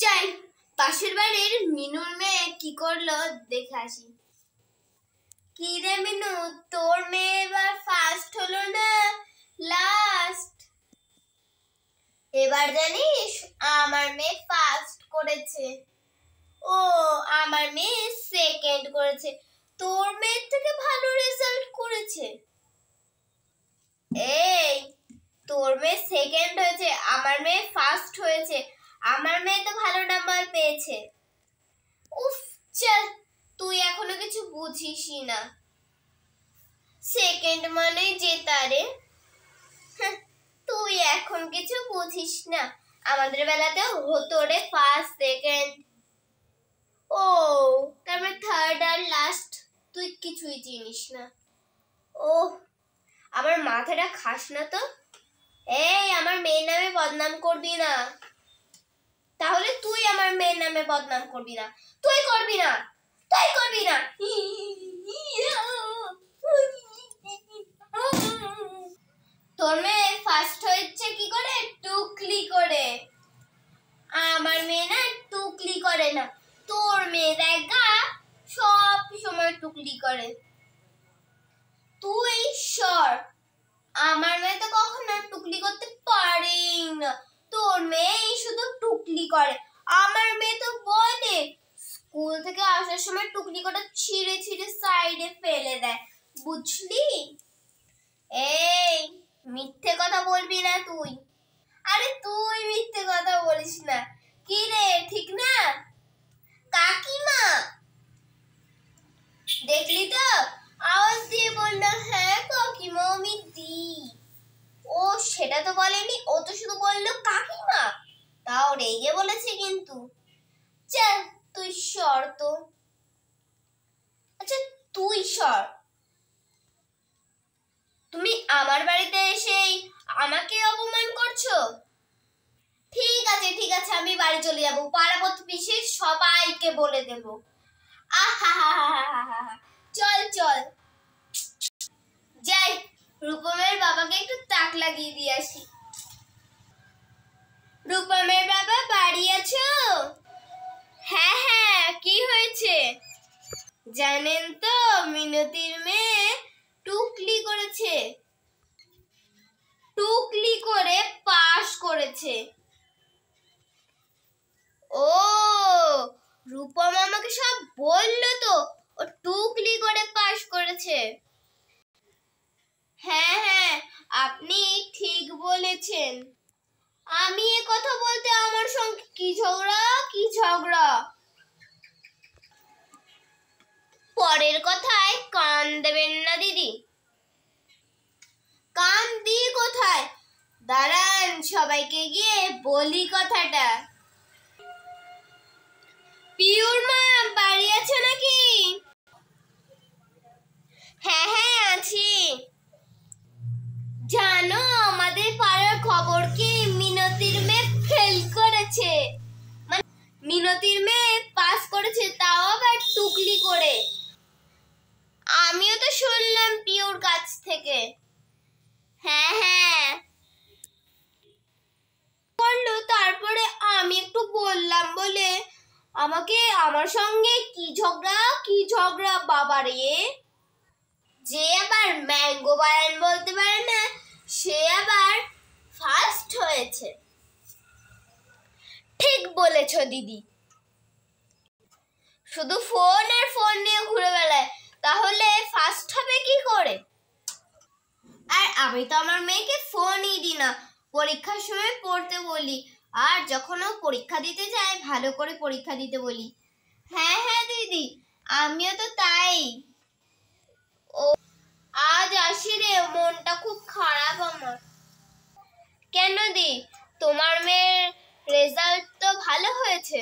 যাই পাশের বাড়ির মিনুর মেয়ে কি করলো দেখে আসি। কি রে মিনু, তোর মেয়ে এবার ফার্স্ট হলো না লাস্ট? এবার জানিস আমার মেয়ে ফার্স্ট করেছে। ও, আমার মেয়ে সেকেন্ড করেছে। তোর মেয়ের থেকে ভালো রেজাল্ট করেছে। এই, তোর মেয়ে সেকেন্ড হয়েছে, আমার মেয়ে ফার্স্ট হয়েছে। আমার মেয়ে তো ভালো নাম্বার পেয়েছে। উফ, চল, তুই এখনো কিছু বুঝিসই না। সেকেন্ড মানে জেতা রে। তুই এখন কিছু বুঝিস না। আমাদের বেলাতে হতো রে ফার্স্ট সেকেন্ড। ও, তারপরে থার্ড আর লাস্ট তুই কিছুই চিনিস না। ও, আমার মাথাটা খাস না তো। এই, আমার মেয়ের নামে বদনাম করবি না। তাহলে তুই আমার মেয়ের নামে বদনাম করবি না। তুই করবি না, তুই করবি না। তোর মেয়ে ফার্স্ট হয়েছে কি করে? টুকলি করে। আমার মেয়ে না টুকলি করে না। তোর মেয়ে দেখা সব সময় টুকলি করে। তুই সর, আমার মেয়ে তো কখনো টুকলি করতে পারেই না। তোর মেয়ে শুধু টুকলি করে। আমার মেয়ে তো বলে স্কুল থেকে আসার সময় টুকলি করে ছিঁড়ে ছিঁড়ে সাইডে ফেলে দেয়, বুঝলি? এই, মিথ্যে কথা বলবি না তুই। আরে তুই মিথ্যে কথা বলিস না। কি রে, ঠিক না? কাকিমা, দেখলি তো আওয়াজ দিয়ে বললো হ্যাঁ কাকিমা আমি দি। ও সেটা তো বলেনি, ও তো শুধু বললো কাকিমা। তাও রেগে বলেছে কিন্তু। চল তুই সর তো। আচ্ছা তুই সর। তুমি আমার বাড়িতে এসেই আমাকে অপমান করছো। ঠিক আছে ঠিক আছে, আমি বাড়ি চলে যাবো, পাড়া প্রতিবেশী সবাইকে বলে দেব। আহা, চল চল যাই, রূপমের বাবাকে একটু তাক লাগিয়ে দিয়ে আসি। রূপমের বাবা বাড়ি আছো? হ্যাঁ হ্যাঁ, কি হয়েছে? জানেন তো মিনতির মেয়ে টুকলি করেছে, টুকলি করে পাস করেছে। ও, রূপম আমাকে সব বললো তো, ও টুকলি করে পাস করেছে। হ্যাঁ হ্যাঁ, আপনি ঠিক বলেছেন। আমি এ কথা বলতে আমার সঙ্গে কি ঝগড়া, কি ঝগড়া। পরের কথায় কান দেবেন না দিদি। কান দিয়ে কোথায়? দাঁড়ান, সবাইকে গিয়ে বলি কথাটা। পিউর মা বাড়ি আছে নাকি? হ্যাঁ হ্যাঁ আছি। জানো আমাদের পাড়ার খবর কি? মিনতির মেয়ে ফেল করেছে, মানে মিনতির মেয়ে পাস করেছে, তাও আবার টুকলি করে। আমিও তো শুনলাম পিউর কাছ থেকে। হ্যাঁ হ্যাঁ করলো, তারপরে আমি একটু বললাম বলে আমাকে আমার সঙ্গে কি ঝগড়া, কি ঝগড়া বাবারে। যে আবার ম্যাঙ্গো বায়ান বলতে পারে না, সে আবার ফার্স্ট হয়েছে। ঠিক বলেছ দিদি। শুধু ফোন আর ফোন নিয়ে ঘুরে বেড়ায়, তাহলে ফার্স্ট হবে কি করে? আর আমি তো আমার মেয়েকে ফোনই দিই না, পরীক্ষার সময় পড়তে বলি, আর যখন ও পরীক্ষা দিতে যায় ভালো করে পরীক্ষা দিতে বলি। হ্যাঁ হ্যাঁ দিদি, আমিও তো তাই। ও, আজ আসি রে, মনটা খুব খারাপ আমার। কেন দি, তোমার মেয়ের রেজাল্ট তো ভালো হয়েছে।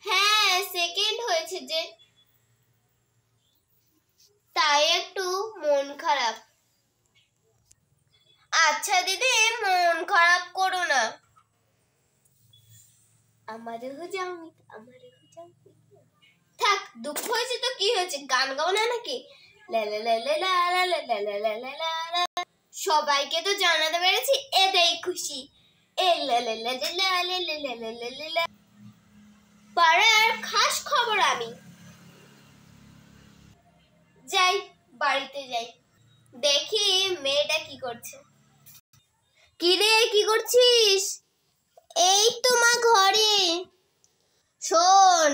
হ্যাঁ, সেকেন্ড হয়েছে যে, তাই একটু মন খারাপ। আচ্ছা দিদি, মন খারাপ করো না। আমারে হো যাওনি, আমারে হো যাওনি। থাক, দুঃখ হয়েছে তো কি হয়েছে, গান গাও না নাকি? লা লা লা লা লা লা লা লা লা লা লা। সবাইকে তো জানাতে পেরেছি, এতেই খুশি। পাড়ার খাস খবর আমি যাই, বাড়িতে যাই, দেখি মেয়েটা কি করছে। কি রে, কি করছিস? এই তো মা, ঘরে। শোন,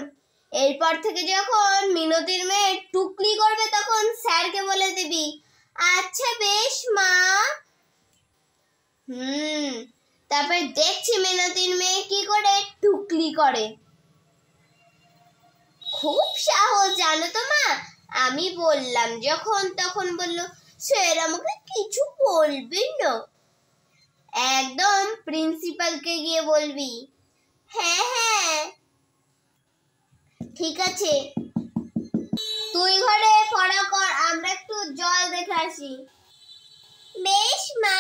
এরপর থেকে যখন মিনতির মেয়ে টুকলি করবে তখন স্যারকে বলে দিবি। আচ্ছা বেশ মা। তারপর দেখছি মিনতির মেয়ে কি করে টুকলি করে। খুব সাহস জানো তো মা, আমি বললাম যখন তখন বলল স্যার আমাকে কিছু বলবেন না। একদম প্রিন্সিপালকে গিয়ে বলবি। হ্যাঁ হ্যাঁ ঠিক আছে, তুই ঘরে পড়া কর, আমরা একটু জল দেখে আসি। বেশ মা।